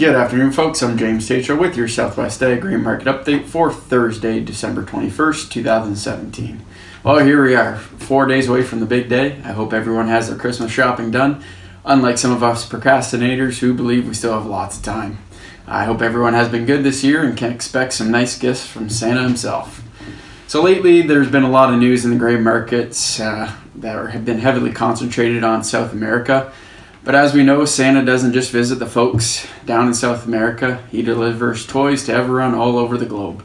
Good afternoon, folks. I'm James Tetreault with your Southwest Ag Grain Market Update for Thursday, December 21st, 2017. Well, here we are, 4 days away from the big day. I hope everyone has their Christmas shopping done, unlike some of us procrastinators who believe we still have lots of time. I hope everyone has been good this year and can expect some nice gifts from Santa himself. So lately, there's been a lot of news in the grain markets that have been heavily concentrated on South America. But as we know, Santa doesn't just visit the folks down in South America. He delivers toys to everyone all over the globe.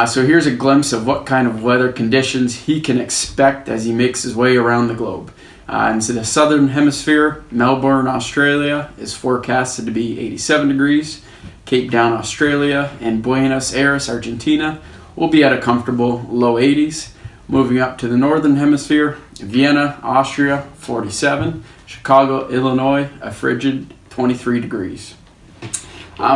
So here's a glimpse of what kind of weather conditions he can expect as he makes his way around the globe. Into the southern hemisphere, Melbourne, Australia is forecasted to be 87 degrees. Cape Town, Australia, and Buenos Aires, Argentina will be at a comfortable low 80s. Moving up to the northern hemisphere, Vienna, Austria, 47. Chicago, Illinois, a frigid 23 degrees.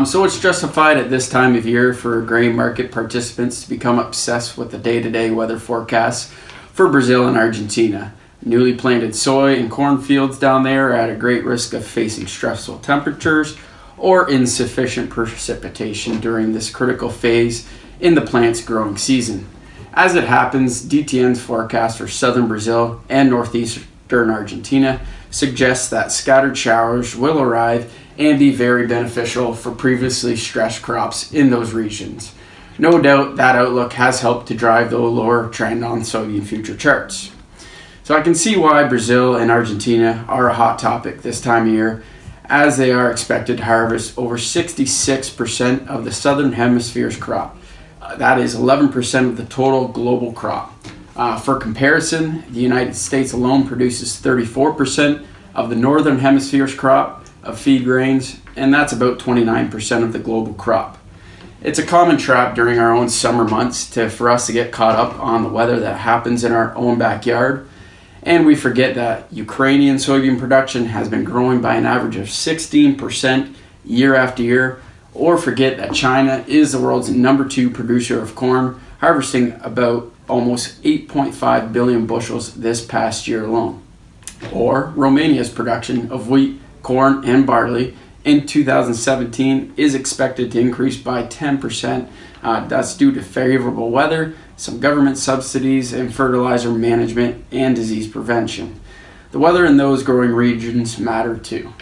So it's justified at this time of year for grain market participants to become obsessed with the day-to-day weather forecasts for Brazil and Argentina. Newly planted soy and corn fields down there are at a great risk of facing stressful temperatures or insufficient precipitation during this critical phase in the plant's growing season. As it happens, DTN's forecast for southern Brazil and northeastern Argentina suggests that scattered showers will arrive and be very beneficial for previously stressed crops in those regions. No doubt that outlook has helped to drive the lower trend on soybean future charts. So I can see why Brazil and Argentina are a hot topic this time of year, as they are expected to harvest over 66% of the southern hemisphere's crop. That is 11% of the total global crop. For comparison, the United States alone produces 34% of the northern hemisphere's crop of feed grains, and that's about 29% of the global crop. It's a common trap during our own summer months for us to get caught up on the weather that happens in our own backyard, and we forget that Ukrainian soybean production has been growing by an average of 16% year after year, or forget that China is the world's number 2 producer of corn, harvesting about almost 8.5 billion bushels this past year alone. Or Romania's production of wheat, corn, and barley in 2017 is expected to increase by 10%. That's due to favorable weather, some government subsidies, and fertilizer management and disease prevention. The weather in those growing regions matter too.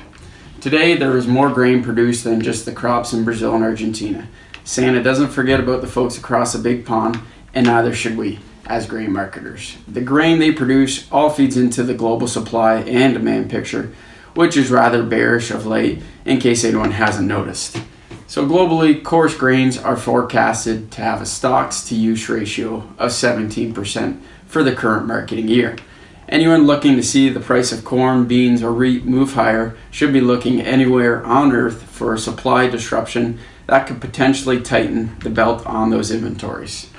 Today, there is more grain produced than just the crops in Brazil and Argentina. Santa doesn't forget about the folks across the big pond, and neither should we as grain marketers. The grain they produce all feeds into the global supply and demand picture, which is rather bearish of late, in case anyone hasn't noticed. So globally, coarse grains are forecasted to have a stocks-to-use ratio of 17% for the current marketing year. Anyone looking to see the price of corn, beans, or wheat move higher should be looking anywhere on earth for a supply disruption that could potentially tighten the belt on those inventories.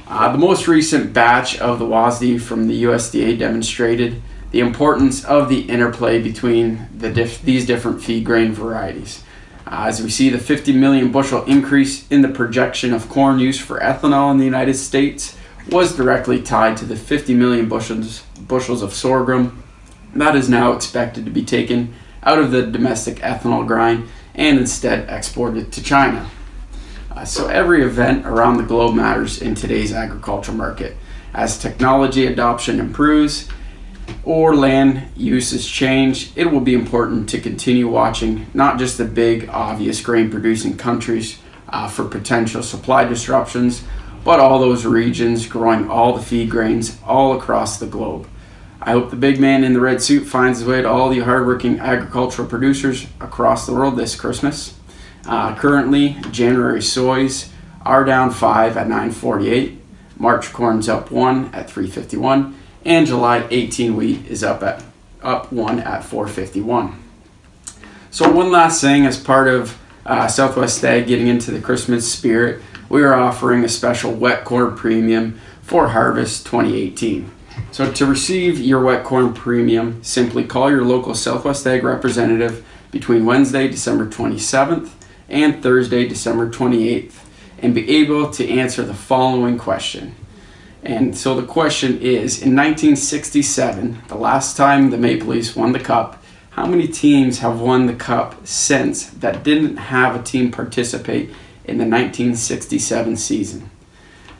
The most recent batch of the WASDE from the USDA demonstrated the importance of the interplay between these different feed grain varieties. As we see, the 50 million bushel increase in the projection of corn use for ethanol in the United States was directly tied to the 50 million bushels of sorghum that is now expected to be taken out of the domestic ethanol grind and instead exported to China. So every event around the globe matters in today's agricultural market. As technology adoption improves or land uses change, it will be important to continue watching not just the big obvious grain producing countries for potential supply disruptions, but all those regions growing all the feed grains all across the globe. I hope the big man in the red suit finds his way to all the hardworking agricultural producers across the world this Christmas. Currently, January soys are down 5 at 9.48, March corn's up 1 at 3.51, and July 18 wheat is up 1 at 4.51. So one last thing, as part of Southwest Ag getting into the Christmas spirit, we are offering a special wet corn premium for harvest 2018. So to receive your wet corn premium, simply call your local Southwest Ag representative between Wednesday, December 27th and Thursday, December 28th, and be able to answer the following question. And so the question is, in 1967, the last time the Maple Leafs won the Cup, How many teams have won the Cup since that didn't have a team participate in the 1967 season?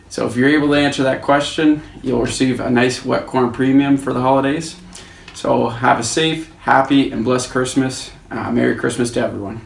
So if you're able to answer that question, you'll receive a nice wet corn premium for the holidays. So have a safe, happy, and blessed Christmas. Merry Christmas to everyone.